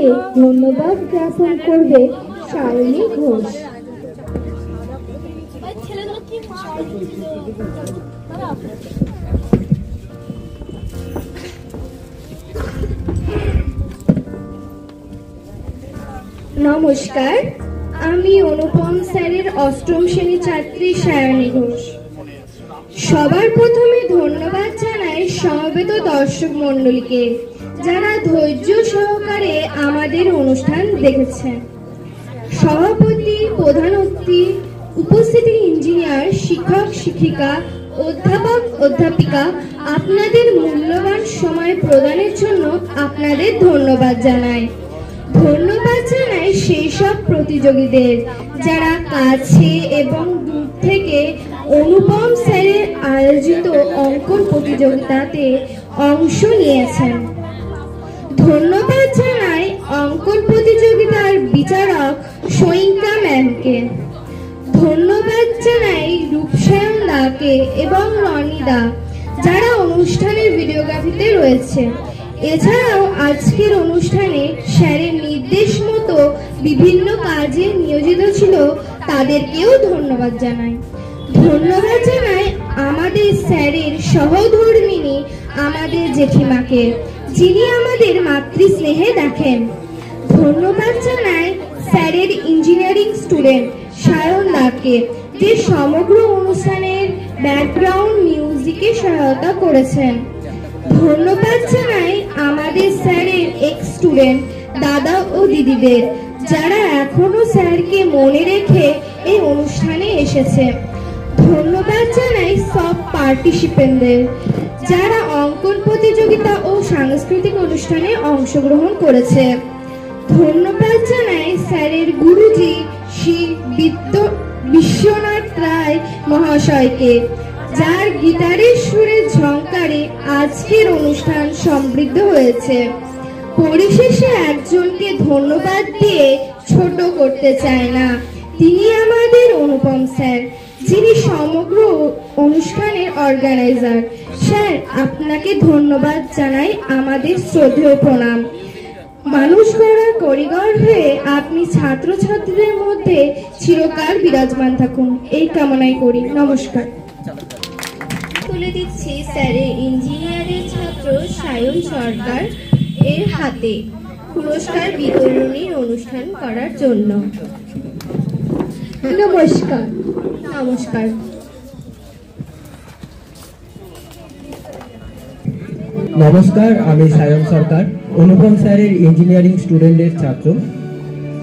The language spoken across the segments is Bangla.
হাতে ধন্যবাদ জ্ঞাপন করবে সায়নী ঘোষ। নমস্কার, আমি অনুপম স্যারের অষ্টম শ্রেণী ছাত্রী সায়নী ঘোষ। সবার প্রথমে ধন্যবাদ জানাই সমবেত দর্শক মণ্ডলীকে, যারা ধৈর্য সহকারে আমাদের অনুষ্ঠান দেখেছেন। সভাপতি, প্রধান অতিথি, উপস্থিতি ইঞ্জিনিয়ার, শিক্ষক শিক্ষিকা, অধ্যাপক অধ্যাপিকা, আপনাদের মূল্যবান সময় প্রদানের জন্য আপনাদের ধন্যবাদ জানাই। ধন্যবাদ জানাই সেই সব প্রতিযোগীদের যারা কাছে এবং দূর থেকে অনুপম স্যারের আয়োজিত অঙ্কন প্রতিযোগিতাতে অংশ নিয়েছেন। ধন্যবাদ জানাই অঙ্কন প্রতিযোগিতার বিচারক সৈনিকা ম্যামকে। ধন্যবাদ জানাই রূপসায়ন দাকে এবং রনি দা, যারা অনুষ্ঠানের ভিডিওগ্রাফিতে রয়েছে। এছাড়াও আজকের অনুষ্ঠানে স্যারের নির্দেশ মতো বিভিন্ন কাজে নিয়োজিত ছিল, তাদেরকেও ধন্যবাদ জানাই। ধন্যবাদ জানাই আমাদের স্যারের সহধর্মিণী আমাদের জেঠিমাকে, যিনি আমাদের মাতৃস্নেহে দেখেন। ধন্যবাদ জানাই স্যারের ইঞ্জিনিয়ারিং স্টুডেন্ট সায়ন দাকে, যে সমগ্র অনুষ্ঠানের ব্যাকগ্রাউন্ড মিউজিকে সহায়তা করেছেন। ধন্যবাদ জানাই আমাদের স্যারের এক্স স্টুডেন্ট দাদা ও দিদিদের, যারা এখনো স্যারকে মনে রেখে এই অনুষ্ঠানে এসেছে। ধন্যবাদ জানাই সব পার্টিসিপেন্টদের, যারা অঙ্কন প্রতিযোগিতা ও সাংস্কৃতিক অনুষ্ঠানে অংশগ্রহণ করেছে। ধন্যবাদ জানাই স্যারের গুরুজি শ্রী বিশ্বনাথ রায় মহাশয়কে, যার গিটারের সুরের ঝংকারে আজকের অনুষ্ঠান সমৃদ্ধ হয়েছে। পরিশেষে একজনকে ধন্যবাদ দিয়ে ছোট করতে চাই না, তিনি আমাদের অনুপম স্যার, যিনি সমগ্র অনুষ্ঠানের অর্গানাইজার। স্যার, আপনাকে ধন্যবাদ জানাই আমাদের শ্রদ্ধেয় প্রণাম। মানুষ গড়ার কারিগর হয়ে আপনি ছাত্রছাত্রীদের মধ্যে চিরকাল বিরাজমান থাকুন, এই কামনাই করি। নমস্কার। তুলে দিচ্ছি স্যারের ইঞ্জিনিয়ারিং ছাত্র সায়ন সরকার এর হাতে পুরস্কার বিতরণীর অনুষ্ঠান করার জন্য। নমস্কার। নমস্কার। নমস্কার, আমি সায়ন সরকার, অনুপম স্যারের ইঞ্জিনিয়ারিং স্টুডেন্টের ছাত্র।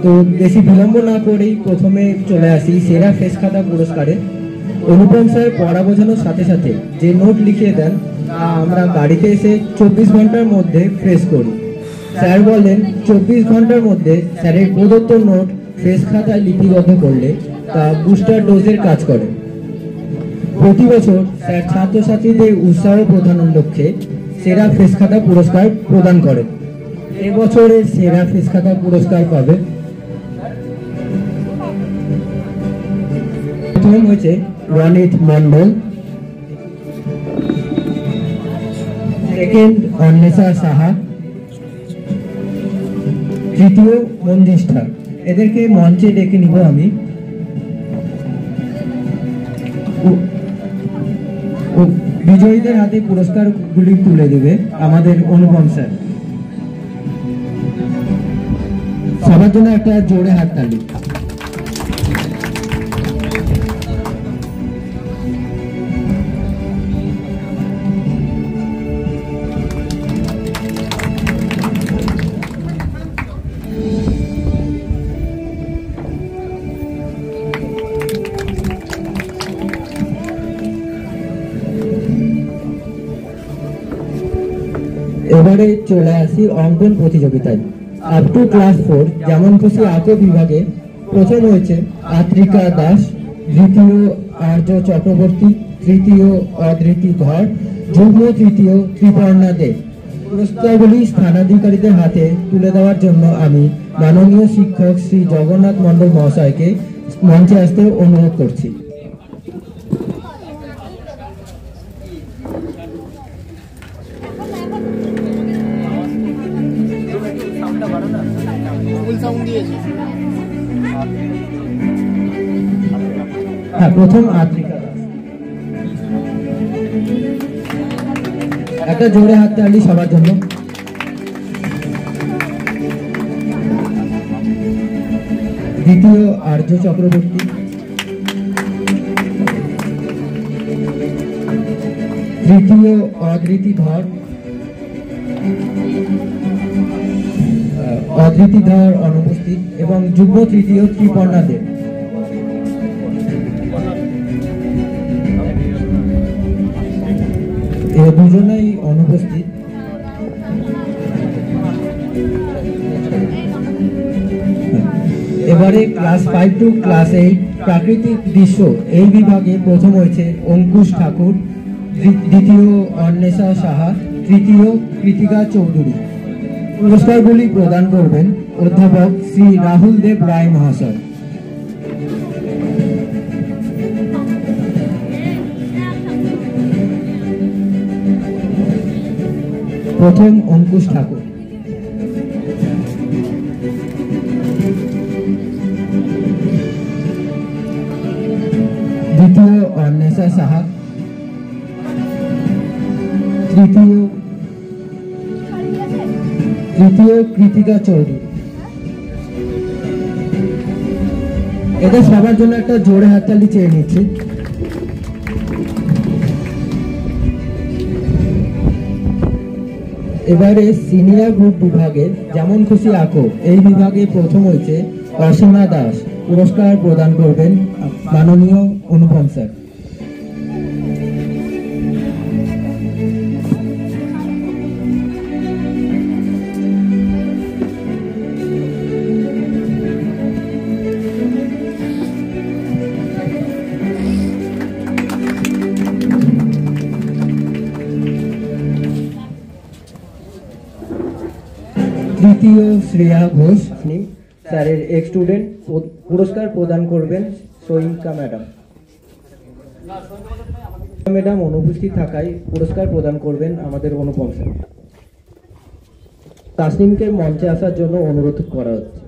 তো বেশি বিলম্ব না করেই প্রথমে চলে আসি সেরা ফেস খাতা পুরস্কারে। অনুপম স্যার পড়া বোঝানোর সাথে সাথে যে নোট লিখিয়ে দেন, তা আমরা বাড়িতে এসে 24 ঘন্টার মধ্যে ফ্রেশ করি। স্যার বলেন 24 ঘন্টার মধ্যে স্যারের প্রদত্ত নোট ফেস খাতায় লিপিবদ্ধ করলে তা বুস্টার ডোজের কাজ করে। প্রতি বছর স্যার ছাত্রছাত্রীদের উৎসাহ প্রদানের লক্ষ্যে সেরা ফেস খাতা পুরস্কার প্রদান করেন। এবছরের সেরা ফেস খাতা পুরস্কার পাবে প্রথম হয়েছে রনিত মন্ডল, সেকেন্ড অন্বেষা সাহা, তৃতীয় মঞ্জিষ্ঠা। এদেরকে মঞ্চে ডেকে নিব আমি। বিজয়ীদের হাতে পুরস্কারগুলি তুলে দেবে আমাদের অনুপম স্যার। সবার জন্য একটা জোরে হাততালি। এবারে চলে আসি অঙ্কন প্রতিযোগিতায়। আপ টু ক্লাস 4 যেমন খুশি আঁকো বিভাগে প্রথম হয়েছে আত্রিকা দাস, দ্বিতীয় আর্য চক্রবর্তী, তৃতীয় অধৃতি ধর, যুগ্ম তৃতীয় ত্রিপর্ণা দে। পুরস্কারগুলি স্থানাধিকারীদের হাতে তুলে দেওয়ার জন্য আমি মাননীয় শিক্ষক শ্রী জগন্নাথ মন্ডল মহাশয়কে মঞ্চে আসতে অনুরোধ করছি। সামনে বাড়ো না। হ্যাঁ, প্রথম আদ্রিকা দাস। একটা জোরে হাততালি সবার জন্য। দ্বিতীয় আর্য চক্রবর্তী। তৃতীয় অদৃতি ধর। অদৃতি ধর অনুপস্থিত এবং যুগ্ম তৃতীয় ত্রিপর্ণা দেব। দুজনেই অনুপস্থিত। এবারে ক্লাস 5 টু ক্লাস 8 প্রাকৃতিক দৃশ্য এই বিভাগে প্রথম হয়েছে অঙ্কুশ ঠাকুর, দ্বিতীয় অন্বেষা সাহা, তৃতীয় কৃতিকা চৌধুরী। পুরস্কারগুলি প্রদান করবেন অধ্যাপক শ্রী রাহুল দেব রায় মহাশয়। প্রথম অঙ্কুশ ঠাকুর। দ্বিতীয় অন্বেষা সাহা, তৃতীয় কৃতিকা চৌধুরী। এদের সবার জন্য একটা জোরে হাততালি চেয়ে নিচ্ছি। এবারে সিনিয়র গ্রুপ বিভাগে যেমন খুশি আঁকো এই বিভাগে প্রথম হয়েছে অসীমা দাস। পুরস্কার প্রদান করবেন মাননীয় অনুপম স্যার। তৃতীয় শ্রেয়া ঘোষ স্যারের এক স্টুডেন্ট। পুরস্কার প্রদান করবেন সৈনিকা ম্যাডাম। ম্যাডাম অনুপস্থিত থাকায় পুরস্কার প্রদান করবেন আমাদের অনুপম স্যার। তাসনিমকে মঞ্চে আসার জন্য অনুরোধ করা হচ্ছে।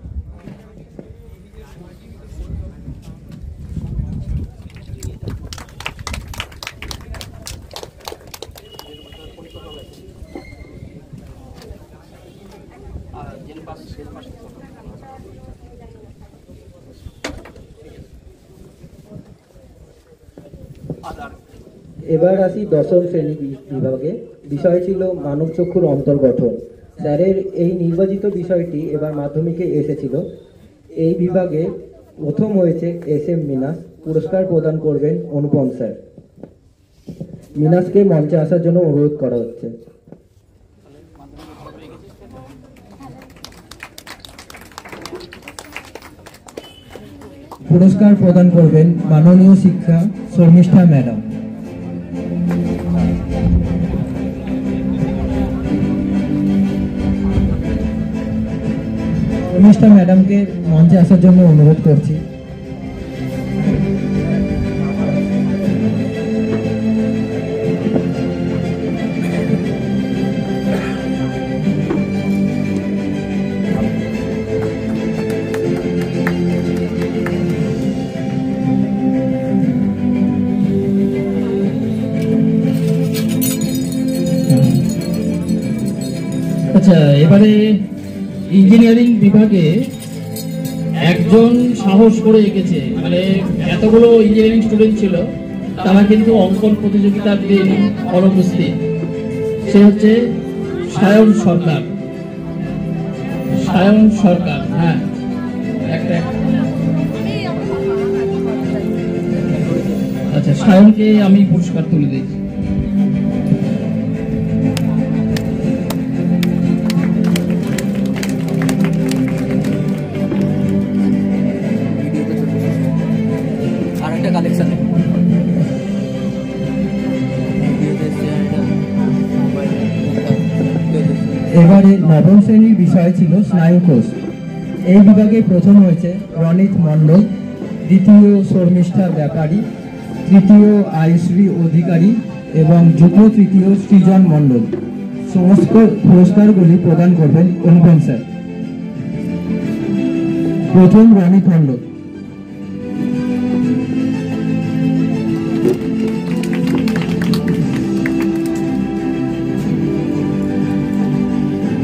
এবার আসি দশম শ্রেণী বিভাগে। বিষয় ছিল মানব চক্ষুর অন্তর্গঠন। স্যারের এই নির্বাচিত বিষয়টি এবার মাধ্যমিকে এসেছিল। এই বিভাগে প্রথম হয়েছে SM মিনাস। পুরস্কার প্রদান করবেন অনুপম স্যার। মিনাসকে মঞ্চে আসার জন্য অনুরোধ করা হচ্ছে। পুরস্কার প্রদান করবেন মাননীয় শিক্ষা শর্মিষ্ঠা ম্যাডাম। শর্মিষ্ঠা ম্যাডামকে মঞ্চে আসার জন্য অনুরোধ করছি। আচ্ছা, এবারে ইঞ্জিনিয়ারিং বিভাগে একজন সাহস করে এঁকেছে। মানে এতগুলো ইঞ্জিনিয়ারিং স্টুডেন্ট ছিল, তারা কিন্তু অঙ্কন প্রতিযোগিতার দিন অনুপস্থিত। সে হচ্ছে সায়ন সরকার। সায়ন সরকার, হ্যাঁ, আচ্ছা, সায়নকে আমি পুরস্কার তুলে দিচ্ছি। এবারে নবম শ্রেণীর বিষয় ছিল স্নায়ুকোষ। এই বিভাগে প্রথম হয়েছে রনিত মণ্ডল, দ্বিতীয় শর্মিষ্ঠা ব্যাপারী, তৃতীয় আয়ুশ্রী অধিকারী এবং যুগ্ম তৃতীয় সৃজন মণ্ডল। সমস্ত পুরস্কারগুলি প্রদান করবেন অনুপম স্যার। প্রথম রানী খণ্ডক,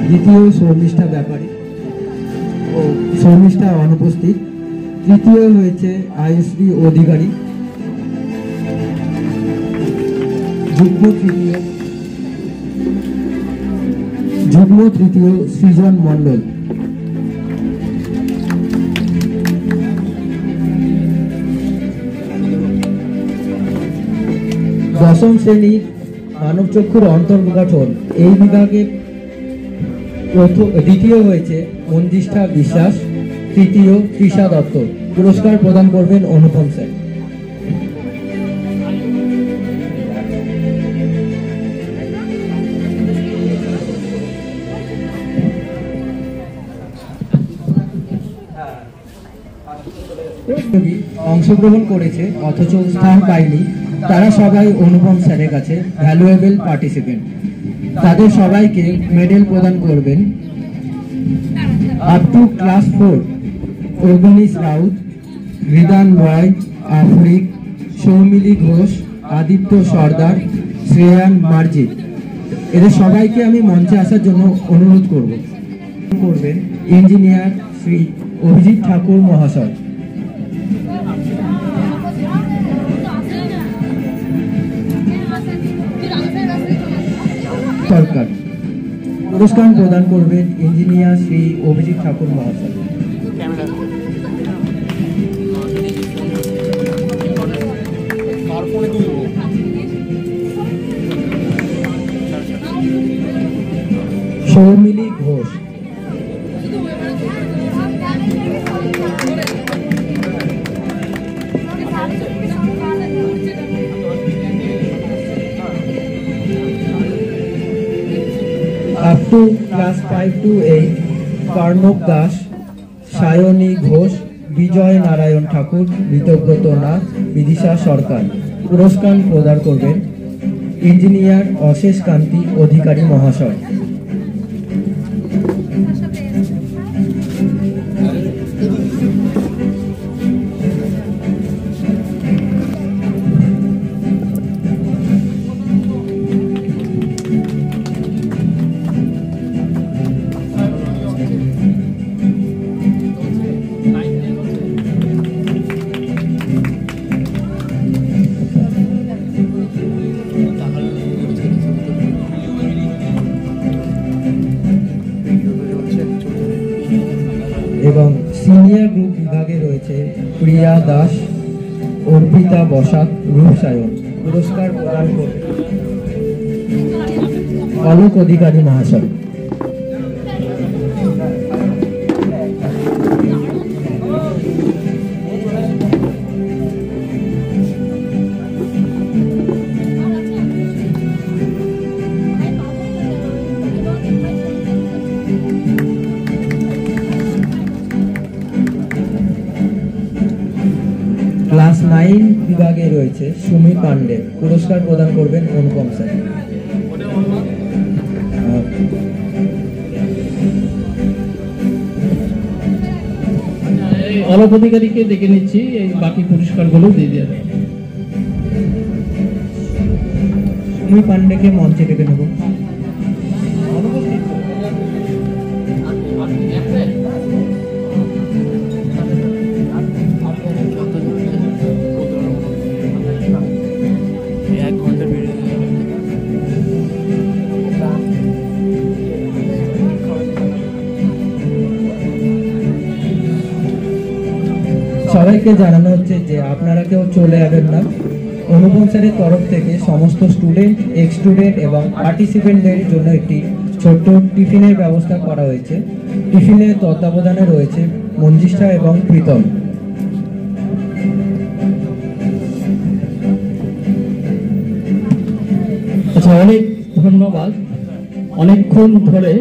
দ্বিতীয় শর্মিষ্ঠা ব্যাপারী ও শর্মিষ্ঠা অনুপস্থিত। তৃতীয় হয়েছে আয়ুশ্রী অধিকারী। যুগ্ম তৃতীয় সৃজন মণ্ডল। দশম শ্রেণীর মানবচক্ষুর অন্তর্গঠন এই বিভাগে দ্বিতীয় হয়েছে মঞ্জিষ্ঠা বিশ্বাস, তৃতীয় তৃষা দত্ত। পুরস্কার প্রদান করবেন অনুপম স্যার। অংশগ্রহণ করেছে অথচ স্থান পায়নি, তারা সবাই অনুপম স্যারের কাছে ভ্যালুয়েবল পার্টিসিপেন্ট। তাদের সবাইকে মেডেল প্রদান করবেন। আপ টু ক্লাস 4 অর্গনিস রাউত, রিদান রয়, আফরিক, সৌমিলি ঘোষ, আদিত্য সর্দার, শ্রেয়ান মার্জিত, এদের সবাইকে আমি মঞ্চে আসার জন্য অনুরোধ করবেন ইঞ্জিনিয়ার শ্রী অভিজিৎ ঠাকুর মহাশয়। সরকার পুরস্কার প্রদান করবেন ইঞ্জিনিয়ার শ্রী অভিজিৎ ঠাকুর মহাশয়। Soumili Ghosh, up to class 5 to 8 কর্ণব Das, Sayani Ghosh, বিজয় নারায়ণ ঠাকুর, ঋতব্রত নাথ, বিদিশা সরকার। পুরস্কার প্রদান করবেন ইঞ্জিনিয়ার অশেষ কান্তি অধিকারী মহাশয়। এবং সিনিয়র গ্রুপ বিভাগে রয়েছে প্রিয়া দাস, অর্পিতা বসাক, রূপসায়ন। পুরস্কার প্রদান করবেন অলোক অধিকারী মহাশয়। ক্লাস 9 বিভাগে রয়েছে সুমি পান্ডে। পুরস্কার প্রদান করবেন অনুপম স্যার। অলোক অধিকারীকে ডেকে নিচ্ছি, এই বাকি পুরস্কারগুলো দিয়ে দেওয়া যাবে। সুমি পান্ডেকে মঞ্চে ডেকে নেব। সবাইকে জানানো হচ্ছে যে আপনারা কেউ চলে যাবেন না। অনুপম স্যারের তরফ থেকে সমস্ত স্টুডেন্ট, এক্স স্টুডেন্ট এবং পার্টিসিপেন্টদের জন্য একটি ছোট্ট টিফিনের ব্যবস্থা করা হয়েছে। টিফিনের তত্ত্বাবধানে রয়েছে মঞ্জিষ্ঠা এবং প্রীতম। আচ্ছা, অনেক ধন্যবাদ। অনেকক্ষণ ধরে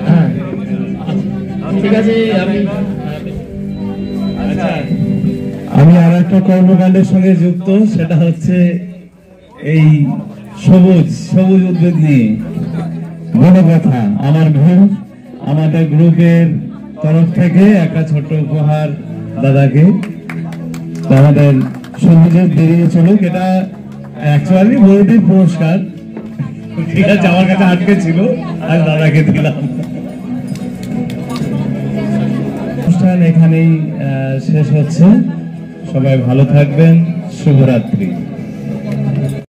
হ্যাঁ ঠিক আছে। আমি আর একটা কর্মকাণ্ডের সঙ্গে যুক্ত, সেটা হচ্ছে এই সবুজ উদ্ভিদ নিয়ে বড় কথা। আমার ঘর আমাদের গ্রুপের তরফ থেকে একটা ছোট্ট উপহার দাদাকে। তো আমাদের সবুজের বেরিয়ে চলুক, এটা অ্যাকচুয়ালি বৌদির পুরস্কার, ঠিক আছে, আমার কাছে আটকে ছিল, আর দাদাকে দিলাম। অনুষ্ঠান এখানেই শেষ হচ্ছে। সবাই ভালো থাকবেন, শুভরাত্রি।